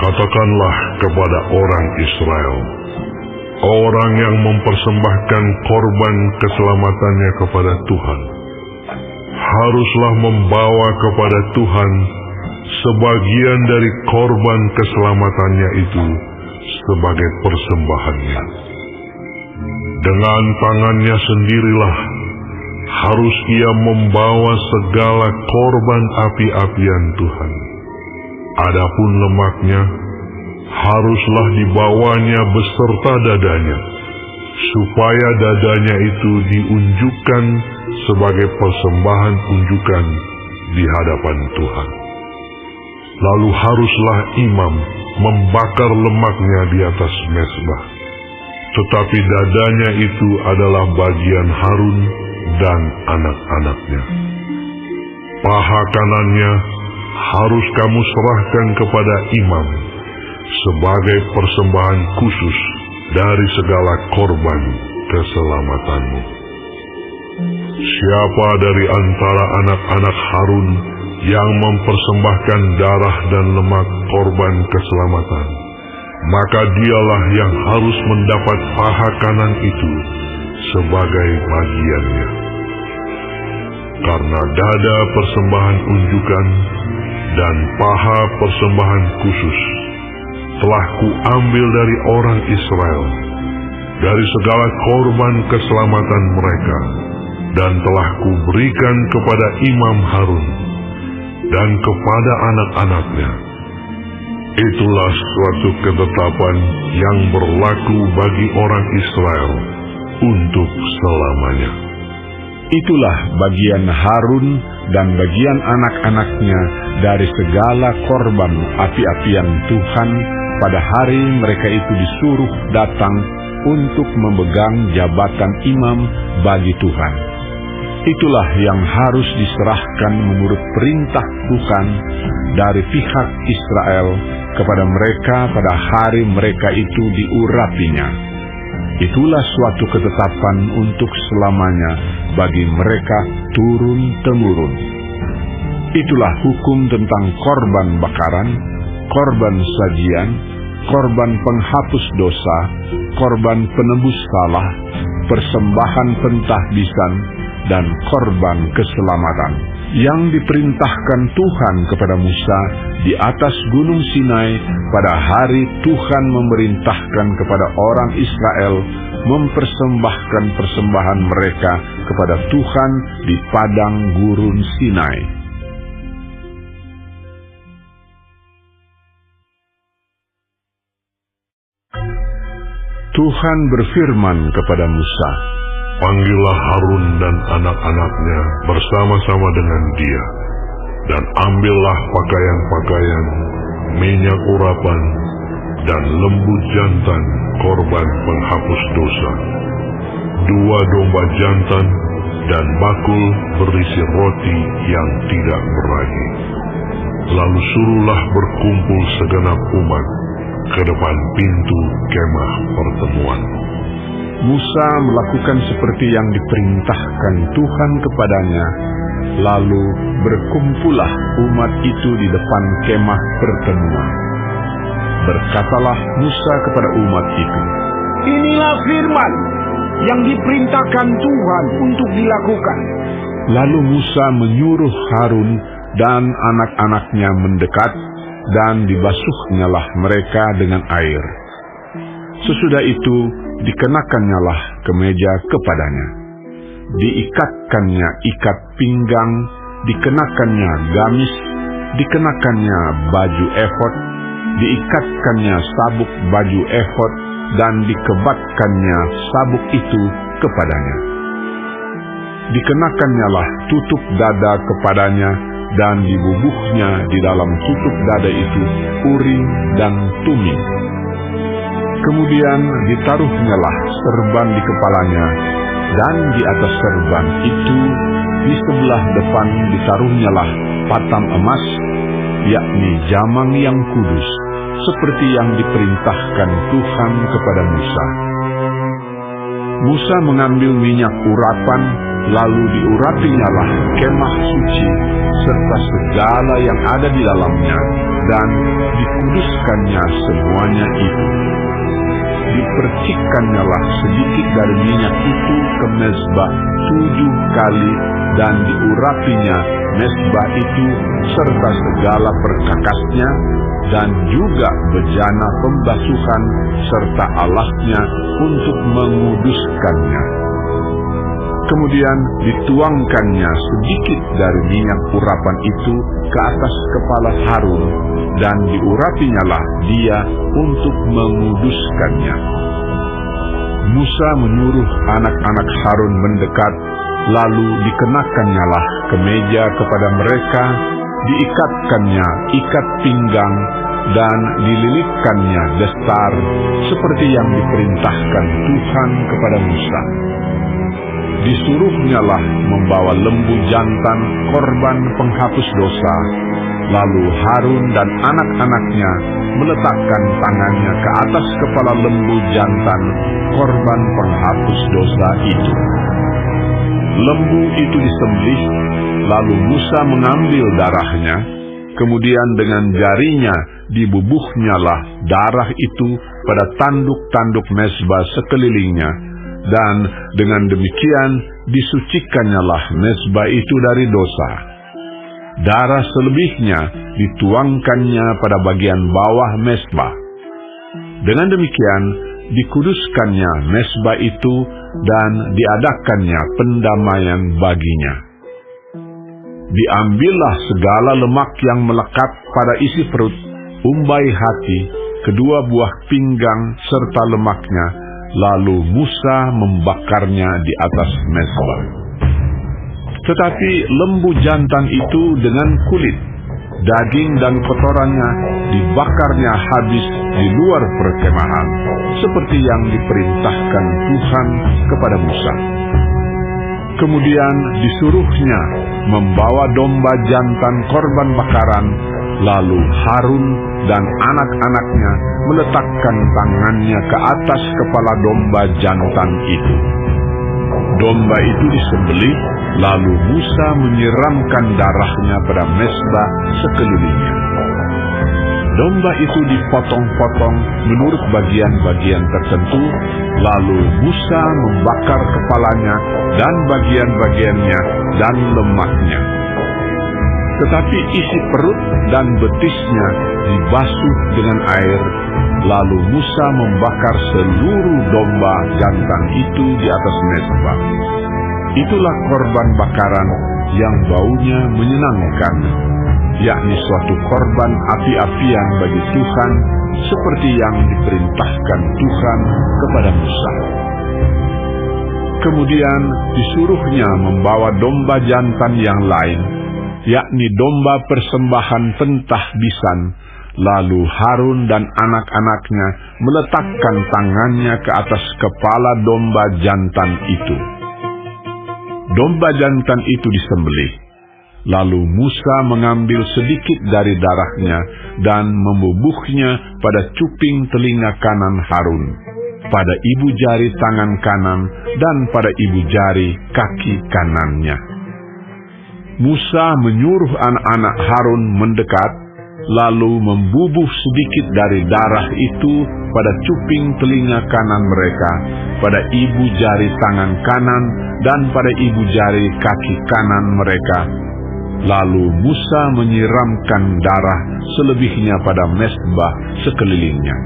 "Katakanlah kepada orang Israel, orang yang mempersembahkan korban keselamatannya kepada Tuhan, haruslah membawa kepada Tuhan sebagian dari korban keselamatannya itu sebagai persembahannya. Dengan tangannya sendirilah harus ia membawa segala korban api-apian Tuhan. Adapun lemaknya haruslah dibawanya beserta dadanya, supaya dadanya itu diunjukkan sebagai persembahan unjukan di hadapan Tuhan. Lalu haruslah imam membakar lemaknya di atas mezbah, tetapi dadanya itu adalah bagian Harun dan anak-anaknya. Paha kanannya harus kamu serahkan kepada imam sebagai persembahan khusus dari segala korban keselamatanmu. Siapa dari antara anak-anak Harun yang mempersembahkan darah dan lemak korban keselamatan, maka dialah yang harus mendapat paha kanan itu sebagai bagiannya. Karena dada persembahan unjukan dan paha persembahan khusus telah kuambil dari orang Israel, dari segala korban keselamatan mereka, dan telah kuberikan kepada imam Harun dan kepada anak-anaknya. Itulah suatu ketetapan yang berlaku bagi orang Israel untuk selamanya. Itulah bagian Harun dan bagian anak-anaknya dari segala korban api-apian Tuhan pada hari mereka itu disuruh datang untuk memegang jabatan imam bagi Tuhan. Itulah yang harus diserahkan menurut perintah Tuhan dari pihak Israel kepada mereka pada hari mereka itu diurapinya. Itulah suatu ketetapan untuk selamanya bagi mereka turun-temurun. Itulah hukum tentang korban bakaran, korban sajian, korban penghapus dosa, korban penebus salah, persembahan pentahbisan, dan korban keselamatan, yang diperintahkan Tuhan kepada Musa di atas Gunung Sinai pada hari Tuhan memerintahkan kepada orang Israel mempersembahkan persembahan mereka kepada Tuhan di padang gurun Sinai. Tuhan berfirman kepada Musa, "Panggillah Harun dan anak-anaknya bersama-sama dengan dia, dan ambillah pakaian-pakaian, minyak urapan, dan lembu jantan korban penghapus dosa, 2 domba jantan, dan bakul berisi roti yang tidak beragi. Lalu suruhlah berkumpul segenap umat ke depan pintu kemah pertemuan." Musa melakukan seperti yang diperintahkan Tuhan kepadanya, lalu berkumpullah umat itu di depan kemah pertemuan. Berkatalah Musa kepada umat itu, "Inilah firman yang diperintahkan Tuhan untuk dilakukan." Lalu Musa menyuruh Harun dan anak-anaknya mendekat, dan dibasuhnyalah mereka dengan air. Sesudah itu dikenakannyalah kemeja kepadanya, diikatkannya ikat pinggang, dikenakannya gamis, dikenakannya baju efod, diikatkannya sabuk baju efod, dan dikebatkannya sabuk itu kepadanya. Dikenakannyalah tutup dada kepadanya, dan dibubuhnya di dalam tutup dada itu urim dan tumim. Kemudian ditaruhnyalah serban di kepalanya, dan di atas serban itu di sebelah depan ditaruhnyalah patam emas, yakni jamang yang kudus, seperti yang diperintahkan Tuhan kepada Musa. Musa mengambil minyak urapan, lalu diurapinnyalah kemah suci, serta segala yang ada di dalamnya, dan dikuduskannya semuanya itu. Dipercikkannyalah sedikit dari minyak itu ke mezbah 7 kali, dan diurapinya mezbah itu serta segala perkakasnya, dan juga bejana pembasuhan serta alasnya untuk menguduskannya. Kemudian dituangkannya sedikit dari minyak urapan itu ke atas kepala Harun, dan diurapinyalah dia untuk menguduskannya. Musa menyuruh anak-anak Harun mendekat, lalu dikenakannyalah kemeja kepada mereka, diikatkannya ikat pinggang, dan dililitkannya destar, seperti yang diperintahkan Tuhan kepada Musa. Disuruhnyalah membawa lembu jantan korban penghapus dosa, lalu Harun dan anak-anaknya meletakkan tangannya ke atas kepala lembu jantan korban penghapus dosa itu. Lembu itu disembelih, lalu Musa mengambil darahnya, kemudian dengan jarinya dibubuhnyalah darah itu pada tanduk-tanduk mezbah sekelilingnya, dan dengan demikian disucikannyalah mezbah itu dari dosa. Darah selebihnya dituangkannya pada bagian bawah mezbah. Dengan demikian dikuduskannya mezbah itu, dan diadakannya pendamaian baginya. Diambillah segala lemak yang melekat pada isi perut, umbai hati, kedua buah pinggang serta lemaknya, lalu Musa membakarnya di atas mezbah. Tetapi lembu jantan itu dengan kulit, daging dan kotorannya dibakarnya habis di luar perkemahan, seperti yang diperintahkan Tuhan kepada Musa. Kemudian disuruhnya membawa domba jantan korban bakaran, lalu Harun dan anak-anaknya meletakkan tangannya ke atas kepala domba jantan itu. Domba itu disembelih, lalu Musa menyiramkan darahnya pada mezbah sekelilingnya. domba itu dipotong-potong menurut bagian-bagian tertentu, lalu Musa membakar kepalanya dan bagian-bagiannya dan lemaknya. Tetapi isi perut dan betisnya dibasuh dengan air, lalu Musa membakar seluruh domba jantan itu di atas mezbah. Itulah korban bakaran yang baunya menyenangkan, yakni suatu korban api-apian bagi Tuhan, seperti yang diperintahkan Tuhan kepada Musa. Kemudian disuruhnya membawa domba jantan yang lain, yakni domba persembahan pentahbisan. Lalu Harun dan anak-anaknya meletakkan tangannya ke atas kepala domba jantan itu. Domba jantan itu disembelih. Lalu Musa mengambil sedikit dari darahnya dan membubuhnya pada cuping telinga kanan Harun, pada ibu jari tangan kanan, dan pada ibu jari kaki kanannya. Musa menyuruh anak-anak Harun mendekat, lalu membubuh sedikit dari darah itu pada cuping telinga kanan mereka, pada ibu jari tangan kanan, dan pada ibu jari kaki kanan mereka. Lalu Musa menyiramkan darah selebihnya pada mezbah sekelilingnya.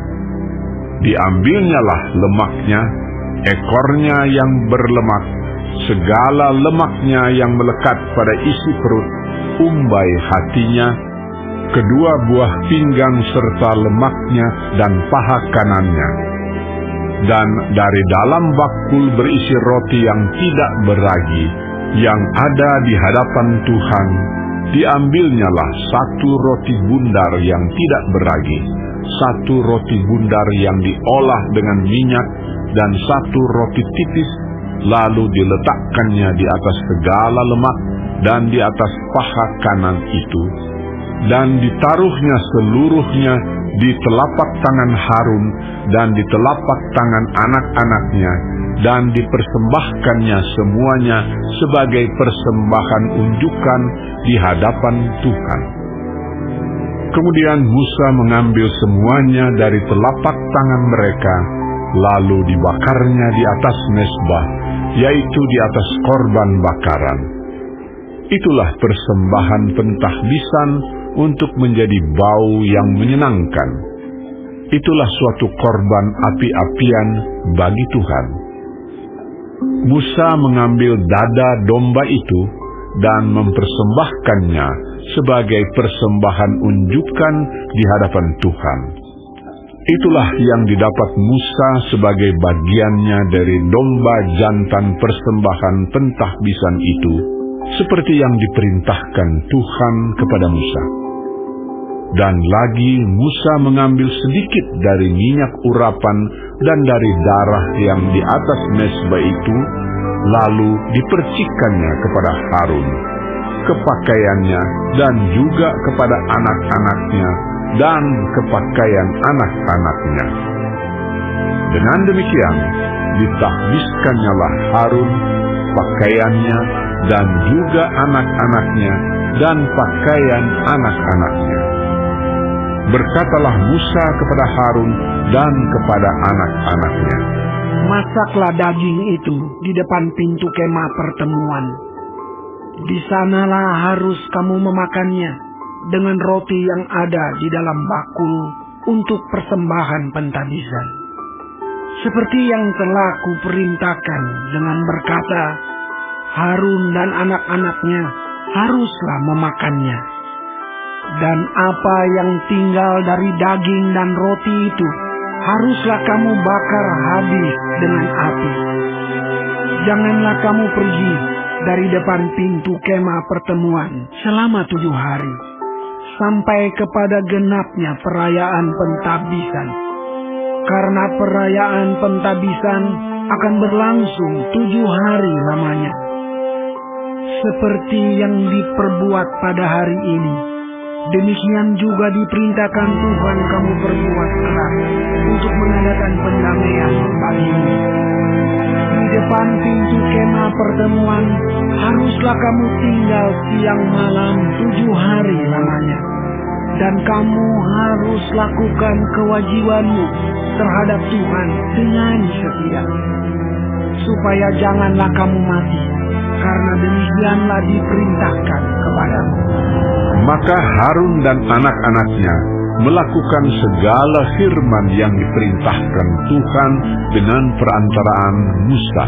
Diambilnyalah lemaknya, ekornya yang berlemak, segala lemaknya yang melekat pada isi perut, umbai hatinya, kedua buah pinggang serta lemaknya dan paha kanannya. Dan dari dalam bakul berisi roti yang tidak beragi, yang ada di hadapan Tuhan, diambilnyalah satu roti bundar yang tidak beragi, satu roti bundar yang diolah dengan minyak, dan satu roti tipis, lalu diletakkannya di atas segala lemak dan di atas paha kanan itu, dan ditaruhnya seluruhnya di telapak tangan Harun dan di telapak tangan anak-anaknya, dan dipersembahkannya semuanya sebagai persembahan unjukan di hadapan Tuhan. Kemudian Musa mengambil semuanya dari telapak tangan mereka, lalu dibakarnya di atas mezbah, yaitu di atas korban bakaran. Itulah persembahan pentahbisan untuk menjadi bau yang menyenangkan. Itulah suatu korban api-apian bagi Tuhan. Musa mengambil dada domba itu dan mempersembahkannya sebagai persembahan unjukan di hadapan Tuhan. Itulah yang didapat Musa sebagai bagiannya dari domba jantan persembahan pentahbisan itu, seperti yang diperintahkan Tuhan kepada Musa. Dan lagi Musa mengambil sedikit dari minyak urapan dan dari darah yang di atas mezbah itu, lalu dipercikkannya kepada Harun, ke pakaiannya, dan juga kepada anak-anaknya, dan ke pakaian anak-anaknya. Dengan demikian, ditahbiskannya Harun, pakaiannya, dan juga anak-anaknya, dan pakaian anak-anaknya. Berkatalah Musa kepada Harun dan kepada anak-anaknya, masaklah daging itu di depan pintu kemah pertemuan. Di sanalah harus kamu memakannya dengan roti yang ada di dalam bakul untuk persembahan pentahbisan. Seperti yang telah kuperintahkan dengan berkata, Harun dan anak-anaknya haruslah memakannya. Dan apa yang tinggal dari daging dan roti itu haruslah kamu bakar habis dengan api. Janganlah kamu pergi dari depan pintu kemah pertemuan selama 7 hari, sampai kepada genapnya perayaan pentahbisan. Karena perayaan pentahbisan akan berlangsung 7 hari lamanya. Seperti yang diperbuat pada hari ini, demikian juga diperintahkan Tuhan kamu perbuat kelak untuk mengadakan pendamaian bagimu. Di depan pintu kemah pertemuan haruslah kamu tinggal siang malam 7 hari lamanya. dan kamu harus lakukan kewajibanmu terhadap Tuhan dengan setia, supaya janganlah kamu mati, karena demikianlah diperintahkan kepadamu. Maka Harun dan anak-anaknya melakukan segala firman yang diperintahkan Tuhan dengan perantaraan Musa.